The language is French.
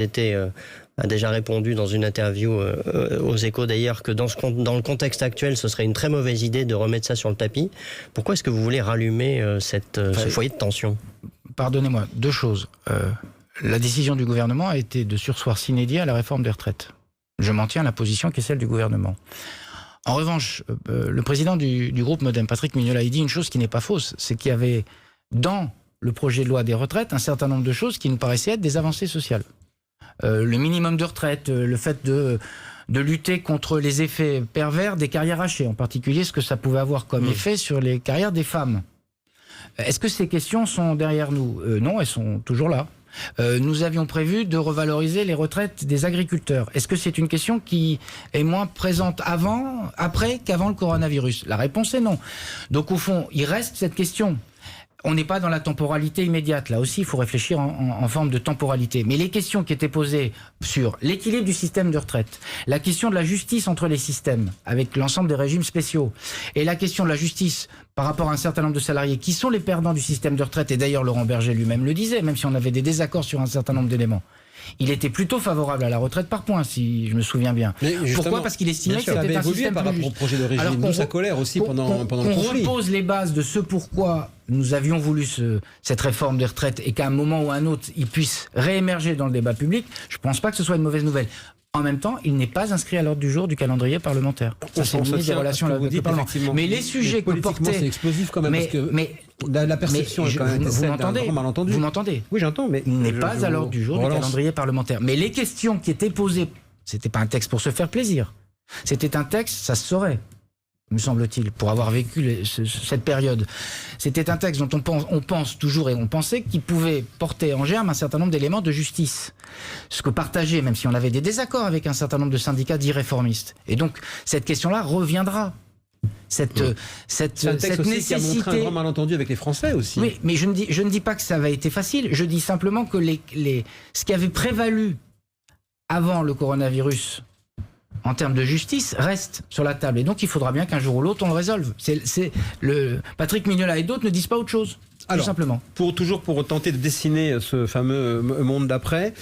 a déjà répondu dans une interview aux Échos d'ailleurs que dans le contexte actuel, ce serait une très mauvaise idée de remettre ça sur le tapis. Pourquoi est-ce que vous voulez rallumer ce foyer de tension? Pardonnez-moi, deux choses. La décision du gouvernement a été de surseoir sine die à la réforme des retraites. Je m'en tiens à la position qui est celle du gouvernement. En revanche, le président du groupe Modem, Patrick Mignola, il dit une chose qui n'est pas fausse, c'est qu'il y avait dans le projet de loi des retraites un certain nombre de choses qui nous paraissaient être des avancées sociales. Le minimum de retraite, le fait de lutter contre les effets pervers des carrières hachées, en particulier ce que ça pouvait avoir comme effet sur les carrières des femmes. Est-ce que ces questions sont derrière nous? Non, elles sont toujours là. Nous avions prévu de revaloriser les retraites des agriculteurs. Est-ce que c'est une question qui est moins présente après qu'avant le coronavirus? La réponse est non. Donc au fond, il reste cette question. On n'est pas dans la temporalité immédiate. Là aussi, il faut réfléchir en forme de temporalité. Mais les questions qui étaient posées sur l'équilibre du système de retraite, la question de la justice entre les systèmes, avec l'ensemble des régimes spéciaux, et la question de la justice par rapport à un certain nombre de salariés qui sont les perdants du système de retraite, et d'ailleurs Laurent Berger lui-même le disait, même si on avait des désaccords sur un certain nombre d'éléments. Il était plutôt favorable à la retraite par points, si je me souviens bien. Pourquoi? Parce qu'il estimait que c'était un système par rapport au projet d'origine. Alors Nous, sa colère aussi pendant le conflit. On repose les bases de ce pourquoi nous avions voulu cette réforme des retraites et qu'à un moment ou à un autre, il puisse réémerger dans le débat public. Je ne pense pas que ce soit une mauvaise nouvelle. En même temps, il n'est pas inscrit à l'ordre du jour du calendrier parlementaire. Ça, c'est le ministre des Relations avec le Parlement. Mais les sujets que portait... c'est explosif quand même, parce que la perception est quand même celle d'un grand malentendu. Vous m'entendez? Oui, j'entends, mais... Il n'est pas à l'ordre du jour du calendrier parlementaire. Mais les questions qui étaient posées, c'était pas un texte pour se faire plaisir. C'était un texte, ça se saurait, me semble-t-il, pour avoir vécu cette période. C'était un texte dont on pense toujours et on pensait qu'il pouvait porter en germe un certain nombre d'éléments de justice. Ce que partageait, même si on avait des désaccords avec un certain nombre de syndicats dits réformistes. Et donc, cette question-là reviendra. Cette nécessité qui a montré un grand malentendu avec les Français aussi. Oui, mais je ne dis pas que ça avait été facile. Je dis simplement que ce qui avait prévalu avant le coronavirus en termes de justice, reste sur la table. Et donc, il faudra bien qu'un jour ou l'autre, on le résolve. Patrick Mignola et d'autres ne disent pas autre chose. Alors, tout simplement. Pour tenter de dessiner ce fameux monde d'après...